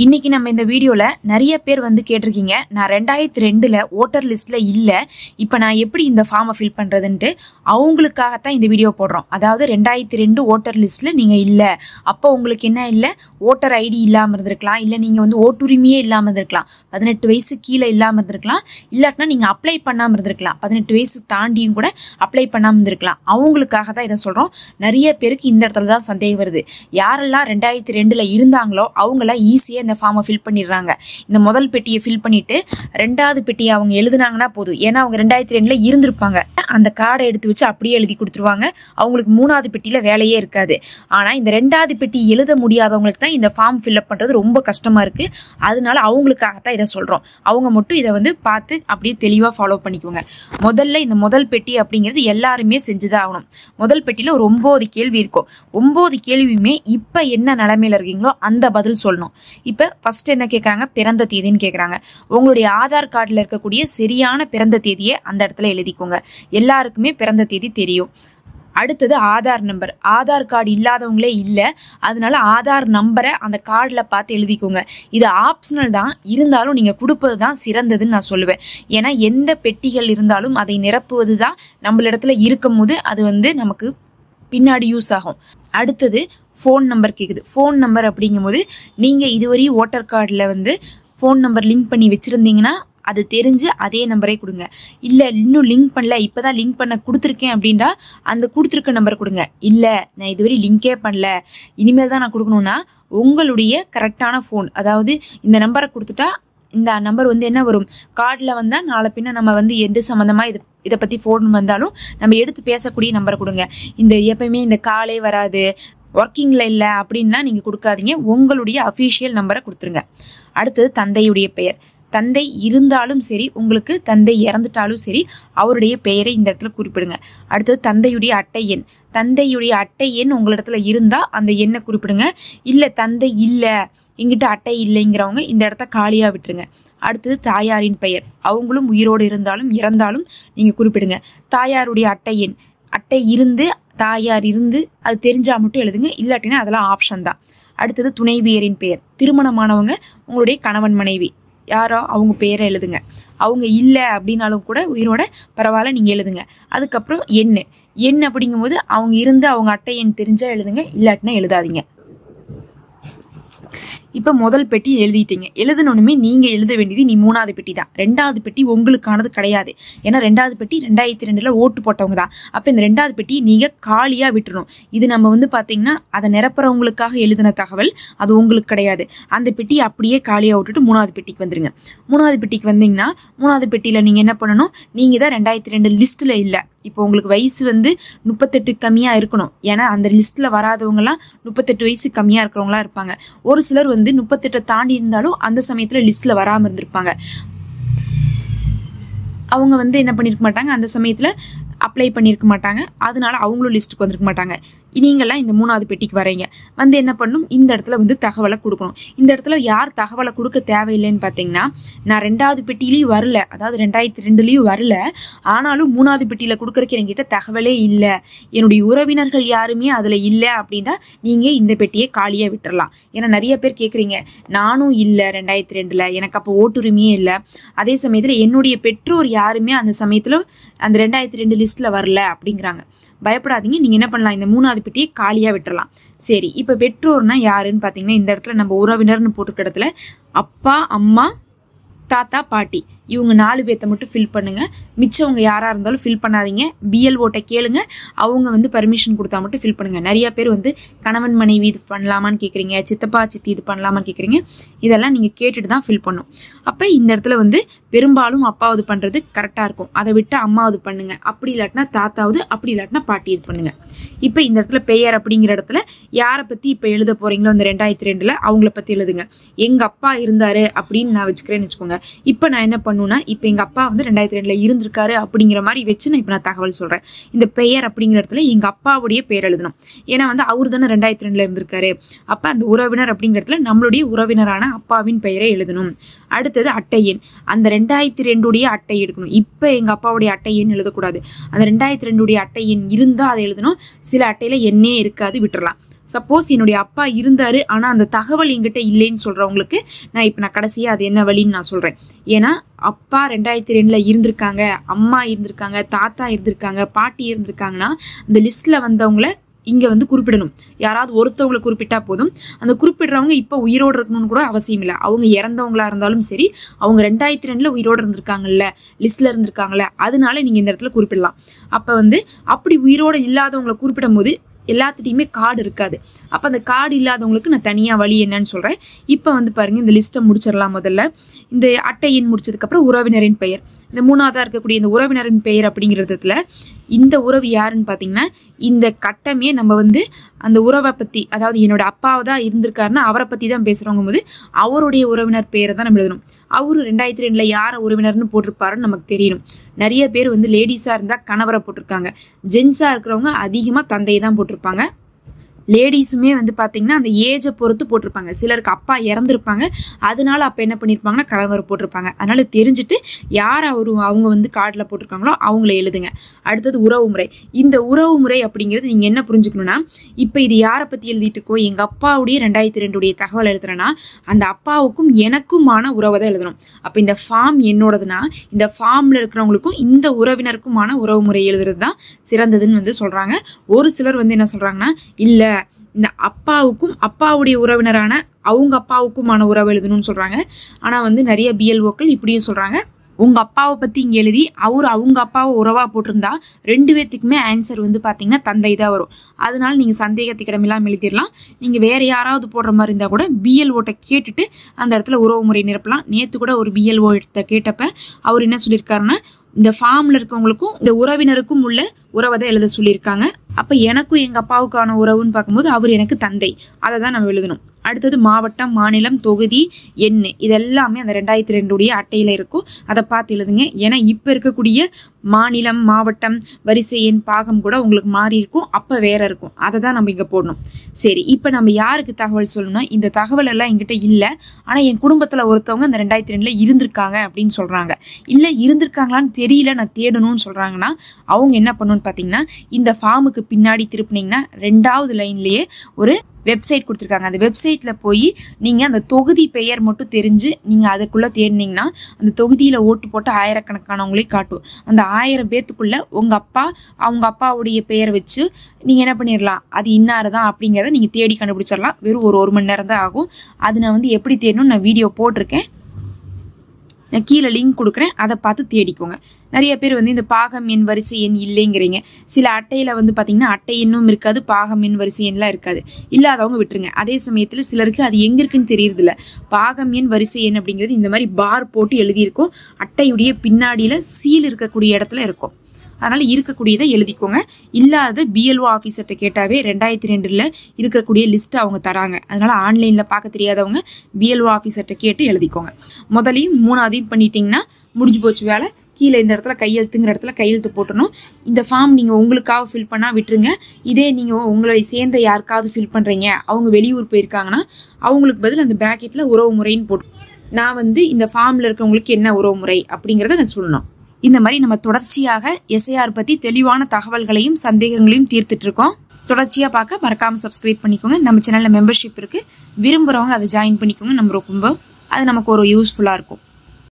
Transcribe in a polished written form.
இன்னைக்கு நம்ம இந்த வீடியோல நிறைய பேர் வந்து கேட்டிருக்கீங்க, நான் 2002ல ஓட்டர் லிஸ்ட்ல இல்ல, இப்ப நான் எப்படி இந்த ஃபார்மை ஃபில் பண்றதுன்ட்டு. அவங்களுக்காகத்தான் இந்த வீடியோ போடுறோம். அதாவது 2002 ஓட்டர் லிஸ்ட்ல நீங்க இல்ல, அப்போ உங்களுக்கு என்ன இல்ல, ஓட்டர் ஐடி இல்லாம இருந்திருக்கலாம், இல்ல நீங்க வந்து ஓட்டுரிமையே இல்லாம இருந்திருக்கலாம், 18 வயசு கீழே இல்லாம இருந்திருக்கலாம், இல்லாட்டினா நீங்க அப்ளை பண்ணாம இருந்திருக்கலாம், 18 வயசு தாண்டியும் கூட அப்ளை பண்ணாம இருந்திருக்கலாம். அவங்களுக்காக தான் இதை சொல்றோம். நிறைய பேருக்கு இந்த இடத்துல தான் சந்தேகம் வருது. யாரெல்லாம் 2002ல இருந்தாங்களோ அவங்கள ஈஸியா இந்த ஃபார்மை ஃபில் பண்ணிடுறாங்க. இந்த முதல் பெட்டியை ஃபில் பண்ணிட்டு ரெண்டாவது பெட்டியை அவங்க எழுதுனாங்கன்னா போதும். ஏன்னா அவங்க 2002ல இருந்திருப்பாங்க. அந்த கார்டை எடுத்து வச்சு அப்படியே எழுதி கொடுத்துருவாங்க. அவங்களுக்கு மூணாவது பெட்டியில வேலையே இருக்காது. ஆனா இந்த ரெண்டாவது பெட்டி எழுத முடியாதவங்களுக்கு தான் இந்த ஃபார்ம் ஃபில்அப் பண்றது ரொம்ப கஷ்டமா இருக்கு. அதனால அவங்களுக்காகத்தான் இதை சொல்றோம். அவங்க மட்டும் இதை வந்து பார்த்து அப்படியே தெளிவா ஃபாலோ பண்ணிக்கோங்க. முதல்ல இந்த முதல் பெட்டி அப்படிங்கிறது எல்லாருமே செஞ்சுதான் ஆகணும். முதல் பெட்டியில ஒரு 9 கேள்வி இருக்கும். 9 கேள்வியுமே இப்ப என்ன நிலைமையில இருக்கீங்களோ அந்த பதில் சொல்லணும். இப்ப ஃபர்ஸ்ட் என்ன கேட்கறாங்க, பிறந்த தேதின்னு கேட்கறாங்க. உங்களுடைய ஆதார் கார்டுல இருக்கக்கூடிய சரியான பிறந்த தேதியை அந்த இடத்துல எழுதிக்கோங்க. எல்லாருக்குமே பிறந்த தேதி தெரியும். அடுத்தது ஆதார் நம்பர். ஆதார் கார்டு இல்லாதவங்களே இல்ல, அதனால ஆதார் நம்பரை அந்த கார்டுல பார்த்து எழுதிக்கோங்க. இது ஆப்ஷனல் தான், இருந்தாலும் நீங்க கொடுப்பது தான் சிறந்ததுன்னு நான் சொல்லுவேன். ஏன்னா எந்த பெட்டிகள் இருந்தாலும் அதை நிரப்புவது தான் நம்மளிடத்துல இருக்கும் போது அது வந்து நமக்கு பின்னாடி யூஸ் ஆகும். அடுத்தது ஃபோன் நம்பர் கேக்குது. ஃபோன் நம்பர் அப்படிங்கும்போது நீங்க இதுவரையும் ஓட்டர் கார்டுல வந்து ஃபோன் நம்பர் லிங்க் பண்ணி வச்சிருந்தீங்கன்னா அது தெரிஞ்சு அதே நம்பரே கொடுங்க. இல்ல இன்னும் லிங்க் பண்ணல, இப்பதான் லிங்க் பண்ண கொடுத்துருக்கேன் அப்படின்னா அந்த கொடுத்துருக்க நம்பர் கொடுங்க. இல்ல நான் இதுவரை லிங்கே பண்ணல, இனிமேல் தான் நான் கொடுக்கணும்னா உங்களுடைய கரெக்டான ஃபோன், அதாவது இந்த நம்பரை கொடுத்துட்டா இந்த நம்பர் வந்து என்ன வரும், கார்டில் வந்தா நாளை பின்ன நம்ம வந்து எந்த சம்பந்தமா இதை பத்தி ஃபோன் வந்தாலும் நம்ம எடுத்து பேசக்கூடிய நம்பரை கொடுங்க. இந்த எப்பயுமே இந்த காலே வராது, ஒர்க்கிங்ல இல்ல அப்படின்லாம் நீங்க கொடுக்காதீங்க. உங்களுடைய அபிஷியல் நம்பரை கொடுத்துருங்க. அடுத்தது தந்தையுடைய பெயர். தந்தை இருந்தாலும் சரி, உங்களுக்கு தந்தை இறந்துட்டாலும் சரி, அவருடைய பெயரை இந்த இடத்துல குறிப்பிடுங்க. அடுத்தது தந்தையுடைய அட்டை எண். தந்தையுடைய அட்டை எண் உங்களிடத்துல இருந்தா அந்த எண்ணை குறிப்பிடுங்க. இல்ல தந்தை இல்ல, எங்கிட்ட அட்டை இல்லைங்கிறவங்க இந்த இடத்த காலியா விட்டுருங்க. அடுத்தது தாயாரின் பெயர். அவங்களும் உயிரோடு இருந்தாலும் இறந்தாலும் நீங்க குறிப்பிடுங்க. தாயாருடைய அட்டை எண். அட்டை இருந்து தாயார் இருந்து அது தெரிஞ்சா மட்டும் எழுதுங்க, இல்லாட்டினா அதெல்லாம் ஆப்ஷன் தான். அடுத்தது துணைவியரின் பெயர். திருமணமானவங்க, உங்களுடைய கணவன் மனைவி யாரோ அவங்க பேரை எழுதுங்க. அவங்க இல்ல அப்படின்னாலும் கூட உயிரோட பரவாயில்ல நீங்க எழுதுங்க. அதுக்கப்புறம் எண் அப்படிங்கும் போது அவங்க இருந்து அவங்க அட்டை எண் தெரிஞ்சா எழுதுங்க, இல்லாட்டினா எழுதாதீங்க. இப்ப முதல் பெட்டி எழுதிட்டீங்க. எழுதணுமே நீங்க எழுத வேண்டியது நீ மூணாவது பெட்டி தான். ரெண்டாவது பெட்டி உங்களுக்கானது கிடையாது. ஏன்னா ரெண்டாவது பெட்டி 2002ல ஓட்டு போட்டவங்க தான். அப்ப இந்த ரெண்டாவது பெட்டி நீங்க காலியா விட்டுறணும். இது நம்ம வந்து பாத்தீங்கன்னா அதை நிரப்புறவங்களுக்காக எழுதின தகவல், அது உங்களுக்கு கிடையாது. அந்த பெட்டி அப்படியே காலியா விட்டுட்டு மூணாவது பெட்டிக்கு வந்துருங்க. மூணாவது பெட்டிக்கு வந்தீங்கன்னா மூணாவது பெட்டியில நீங்க என்ன பண்ணணும், நீங்க தான் 2002 லிஸ்ட்ல இல்ல. இப்போ உங்களுக்கு வயசு வந்து 38 கம்மியா இருக்கணும். ஏன்னா அந்த லிஸ்ட்ல வராதவங்க எல்லாம் 38 வயசு கம்மியா இருக்கிறவங்களா இருப்பாங்க. ஒரு சிலர் வந்து 38 தாண்டி இருந்தாலும் அந்த சமயத்துல லிஸ்ட்ல வராம இருந்திருப்பாங்க. அவங்க வந்து என்ன பண்ணிருக்க மாட்டாங்க, அந்த சமயத்துல அப்ளை பண்ணிருக்க மாட்டாங்க. அதனால அவங்களும் லிஸ்ட்டுக்கு வந்திருக்க மாட்டாங்க. நீங்கெல்லாம் இந்த மூணாவது பெட்டிக்கு வரீங்க. வந்து என்ன பண்ணும், இந்த இடத்துல வந்து தகவலை கொடுக்கணும். இந்த இடத்துல யார் தகவலை கொடுக்க தேவையில்லைன்னு பாத்தீங்கன்னா, நான் ரெண்டாவது பெட்டியிலயும் வரல, அதாவது 2002லயும் வரல, ஆனாலும் மூணாவது பெட்டியில கொடுக்கறதுக்கு என்கிட்ட தகவலே இல்லை, என்னுடைய உறவினர்கள் யாருமே அதுல இல்லை அப்படின்னா நீங்க இந்த பெட்டியை காலியா விட்டுறலாம். ஏன்னா நிறைய பேர் கேக்குறீங்க, நானும் இல்ல 2002ல, எனக்கு அப்போ ஓட்டுரிமையே இல்லை, அதே சமயத்துல என்னுடைய பெற்றோர் யாருமே அந்த சமயத்துல அந்த 2002 லிஸ்ட்ல வரல அப்படிங்கிறாங்க. பயப்படாதீங்க, நீங்க என்ன பண்ணலாம், இந்த மூணாவது பெட்டியை காலியா விட்டுறலாம். சரி, இப்ப பெற்றோர்னா யாருன்னு பாத்தீங்கன்னா, இந்த இடத்துல நம்ம உறவினர்னு போட்டுக்கிற இடத்துல அப்பா, அம்மா, தாத்தா, பாட்டி, இவங்க 4 பேர்த்த மட்டும் ஃபில் பண்ணுங்க. மிச்சவங்க யாரா இருந்தாலும் ஃபில் பண்ணாதீங்க. பிஎல்ஓட்ட கேளுங்க, அவங்க வந்து பர்மிஷன் கொடுத்தா மட்டும் ஃபில் பண்ணுங்க. நிறைய பேர் வந்து கணவன் மனைவி இது பண்ணலாமான்னு கேக்குறீங்க, சித்தப்பா சித்தி இது பண்ணலாமான்னு கேக்குறீங்க. இதெல்லாம் நீங்க கேட்டுட்டு தான் ஃபில் பண்ணும். அப்ப இந்த இடத்துல வந்து பெரும்பாலும் அப்பாவது பண்றது கரெக்டா இருக்கும். அதை விட்டு அம்மாவது பண்ணுங்க, அப்படி இல்லாட்டினா தாத்தாவது, அப்படி இல்லாட்டினா பாட்டி இது பண்ணுங்க. இப்ப இந்த இடத்துல பெயர் அப்படிங்கிற இடத்துல யாரை பத்தி இப்ப எழுத போறீங்களோ இந்த 2002ல அவங்கள பத்தி எழுதுங்க. எங்க அப்பா இருந்தாரு அப்படின்னு நான் வச்சுக்கிறேன்னு வச்சுக்கோங்க. இப்ப நான் என்ன பண்ணணும்னா, இப்ப எங்க அப்பா வந்து 2002ல இருந்திருக்காரு அப்படிங்கிற மாதிரி வச்சு நான் இப்ப நான் தகவல் சொல்றேன். இந்த பெயர் அப்படிங்கிற இடத்துல எங்க அப்பாவுடைய பெயர் எழுதணும். ஏன்னா வந்து அவரு தானே 2002ல இருந்திருக்காரு. அப்ப அந்த உறவினர் அப்படிங்கிற இடத்துல நம்மளுடைய உறவினரான அப்பாவின் பெயரை எழுதணும். அடுத்தது அட்டை எண். அந்த 2002 அட்டை எடுக்கணும். இப்ப எங்க அப்பாவுடைய அட்டை எண் எழுதக்கூடாது. அந்த 2002 அட்டை எண் இருந்தா அதை எழுதணும். சில அட்டையில எண்ணே இருக்காது, விட்டுறலாம். சப்போஸ் என்னுடைய அப்பா இருந்தாரு ஆனா அந்த தகவல் என்கிட்ட இல்லைன்னு சொல்றவங்களுக்கு நான் கடைசியா அது என்ன வழின்னு நான் சொல்றேன். ஏன்னா அப்பா 2002ல இருந்திருக்காங்க, அம்மா இருந்திருக்காங்க, தாத்தா இருந்திருக்காங்க, பாட்டி இருந்திருக்காங்கன்னா அந்த லிஸ்ட்ல வந்தவங்கள இங்க வந்து குறிப்பிடணும். யாராவது ஒருத்தவங்களை குறிப்பிட்டா போதும். அந்த குறிப்பிடுறவங்க இப்ப உயிரோடு இருக்கணும்னு கூட அவசியம் இல்லை. அவங்க இறந்தவங்களா இருந்தாலும் சரி, அவங்க 2002ல உயிரோடு இருந்திருக்காங்கல்ல, லிஸ்ட்ல இருந்திருக்காங்கல்ல, அதனால நீங்க இந்த இடத்துல குறிப்பிடலாம். அப்ப வந்து அப்படி உயிரோடு இல்லாதவங்களை குறிப்பிடும் போது எல்லாத்துட்டையுமே கார்டு இருக்காது. அப்ப அந்த கார்டு இல்லாதவங்களுக்கு நான் தனியா வழி என்னன்னு சொல்றேன். இப்ப வந்து பாருங்க, இந்த லிஸ்ட்டை முடிச்சிடலாம். முதல்ல இந்த அட்டை எண் முடிச்சதுக்கு அப்புறம் உறவினரின் பெயர், இந்த மூணாவதா இருக்கக்கூடிய இந்த உறவினரின் பெயர் அப்படிங்கிறதுல இந்த உறவு யாருன்னு பாத்தீங்கன்னா, இந்த கட்டமே நம்ம வந்து அந்த உறவை பத்தி, அதாவது என்னோட அப்பாவை தான் இருந்திருக்காருன்னா அவரை பத்தி தான் பேசுறவங்க போது அவருடைய உறவினர் பெயரை தான் நம்ம எழுதணும். அவரு 2002ல யார உறவினர்னு போட்டிருப்பாருன்னு நமக்கு தெரியணும். நிறைய பேர் வந்து லேடிஸா இருந்தா கணவரை போட்டிருக்காங்க, ஜென்ஸா இருக்கிறவங்க அதிகமா தந்தையை தான் போட்டிருப்பாங்க. லேடிஸுமே வந்து பாத்தீங்கன்னா அந்த ஏஜை பொறுத்து போட்டிருப்பாங்க. சிலருக்கு அப்பா இறந்துருப்பாங்க, அதனால அப்ப என்ன பண்ணிருப்பாங்கன்னா கணவர் போட்டிருப்பாங்க. அதனால தெரிஞ்சுட்டு யார் அவங்க வந்து கார்டுல போட்டிருக்காங்களோ அவங்கள எழுதுங்க. அடுத்தது உறவு முறை. இந்த உறவு முறை அப்படிங்கிறது நீங்க என்ன புரிஞ்சுக்கணும்னா, இப்ப இது யாரை பத்தி எழுதிட்டு இருக்கோ, எங்க அப்பாவுடைய 2002 தகவல் எழுதுறேன்னா அந்த அப்பாவுக்கும் எனக்குமான உறவை தான் எழுதணும். அப்ப இந்த ஃபார்ம் என்னோடதுன்னா இந்த ஃபார்ம்ல இருக்கிறவங்களுக்கும் இந்த உறவினருக்குமான உறவு முறை எழுதுறது தான் சிறந்ததுன்னு வந்து சொல்றாங்க. ஒரு சிலர் வந்து என்ன சொல்றாங்கன்னா, இல்ல இந்த அப்பாவுக்கும் அப்பாவுடைய உறவினரான அவங்க அப்பாவுக்குமான உறவு எழுதணும்னு சொல்றாங்க. ஆனா வந்து நிறைய பிஎல்ஓக்கள் இப்படியும் சொல்றாங்க, உங்க அப்பாவை பத்தி இங்க எழுதி அவங்க அப்பாவை உறவா போட்டிருந்தா 2 பேத்துக்குமே ஆன்சர் வந்து பாத்தீங்கன்னா தந்தை தான் வரும். அதனால நீங்க சந்தேகத்துக்கு இடமெல்லாம் எழுதிடலாம். நீங்க வேற யாராவது போடுற மாதிரி இருந்தா கூட பிஎல்ஓட்ட கேட்டுட்டு அந்த இடத்துல உறவு முறை நிரப்பலாம். நேத்து கூட ஒரு பிஎல்ஓ கேட்டப்ப அவர் என்ன சொல்லியிருக்காருன்னா, இந்த ஃபார்ம்ல இருக்கவங்களுக்கும் இந்த உறவினருக்கும் உள்ள உறவை தான் எழுத சொல்லியிருக்காங்க. அப்ப எனக்கும் எங்க அப்பாவுக்கான உறவுன்னு பார்க்கும்போது அவர் எனக்கு தந்தை, அதை தான் நம்ம எழுதணும். அடுத்தது மாவட்டம், மாநிலம், தொகுதி, எண்ணு, இதெல்லாமே அந்த 2002 அட்டையில இருக்கும். அதை பார்த்து எழுதுங்க. ஏன்னா இப்ப இருக்கக்கூடிய மாநிலம், மாவட்டம், வரிசை எண், பாகம் கூட உங்களுக்கு மாறி இருக்கும், அப்ப வேற இருக்கும். அதை தான் நம்ம இங்க போடணும். சரி, இப்ப நம்ம யாருக்கு தகவல் சொல்லணும்னா, இந்த தகவல் எல்லாம் என்கிட்ட இல்ல, ஆனா என் குடும்பத்துல ஒருத்தவங்க இந்த 2002ல இருந்திருக்காங்க அப்படின்னு சொல்றாங்க. இல்ல இருந்திருக்காங்களான்னு தெரியல, நான் தேடணும்னு சொல்றாங்கன்னா அவங்க என்ன பண்ணணும்னு பாத்தீங்கன்னா, இந்த ஃபார்முக்கு பின்னாடி திருப்பினீங்கன்னா 2வது லைன்லயே ஒரு வெப்சைட் கொடுத்துருக்காங்க. அந்த வெப்சைட்ல போய் நீங்க அந்த தொகுதி பெயர் மட்டும் தெரிஞ்சு நீங்க அதுக்குள்ள தேடினீங்கன்னா அந்த தொகுதியில ஓட்டு போட்டு ஆயிரக்கணக்கானவங்களே காட்டும். அந்த 1000 பேத்துக்குள்ள உங்க அப்பா அவங்க அப்பாவுடைய பெயர் வச்சு நீங்க என்ன பண்ணிடலாம், அது இன்னாருதான் அப்படிங்கறத நீங்க தேடி கண்டுபிடிச்சிடலாம். வெறும் ஒரு மணி நேரம் தான் ஆகும். அது நான் வந்து எப்படி தேடணும் நான் வீடியோ போட்டிருக்கேன், நான் கீழே லிங்க் கொடுக்குறேன், அதை பார்த்து தேடிக்கோங்க. நிறைய பேர் வந்து இந்த பாகம் எண் வரிசை எண் இல்லைங்கிறீங்க. சில அட்டையில வந்து பாத்தீங்கன்னா அட்டை எண்ணும் இருக்காது, பாகம் எண் வரிசை எண்லாம் இருக்காது. இல்லாதவங்க விட்டுருங்க. அதே சமயத்துல சிலருக்கு அது எங்க இருக்குன்னு தெரியுது இல்ல. பாகம் எண் வரிசை எண் அப்படிங்கிறது இந்த மாதிரி பார் போட்டு எழுதியிருக்கும். அட்டையுடைய பின்னாடியில சீல் இருக்கக்கூடிய இடத்துல இருக்கும். அதனால இருக்கக்கூடியதை எழுதிக்கோங்க. இல்லாத பிஎல்ஓ ஆபீசர்கிட்ட கேட்டாவே 2002ல இருக்கக்கூடிய லிஸ்ட் அவங்க தராங்க. அதனால ஆன்லைன்ல பார்க்க தெரியாதவங்க பிஎல்ஓ ஆபீசர்கிட்ட கேட்டு எழுதிக்கோங்க. முதலையும் 3ஆவதையும் பண்ணிட்டீங்கன்னா முடிஞ்சு போச்சு வேலை. கீழே இந்த இடத்துல கையெழுத்துங்கிற இடத்துல கையெழுத்து போட்டணும். இந்த ஃபார்ம் நீங்க உங்களுக்காக ஃபில் பண்ணா விட்டுருங்க. இதே நீங்க உங்களை சேர்ந்த யாருக்காவது ஃபில் பண்றீங்க, அவங்க வெளியூர் போயிருக்காங்கன்னா அவங்களுக்கு பதில் அந்த பிராக்கெட்ல உறவு முறைன்னு போட்டு நான் வந்து இந்த ஃபார்ம்ல இருக்கவங்களுக்கு என்ன உறவு முறை அப்படிங்கறத நான் சொல்லணும். இந்த மாதிரி நம்ம தொடர்ச்சியாக எஸ்ஐஆர் பத்தி தெளிவான தகவல்களையும் சந்தேகங்களையும் தீர்த்துட்டு இருக்கோம். தொடர்ச்சியா பார்க்க மறக்காம சப்ஸ்கிரைப் பண்ணிக்கோங்க. நம்ம சேனல்ல மெம்பர்ஷிப் இருக்கு, விரும்புறவங்க அதை ஜாயின் பண்ணிக்கோங்க. நம்ம ரொம்ப அது நமக்கு ஒரு யூஸ்ஃபுல்லா இருக்கும்.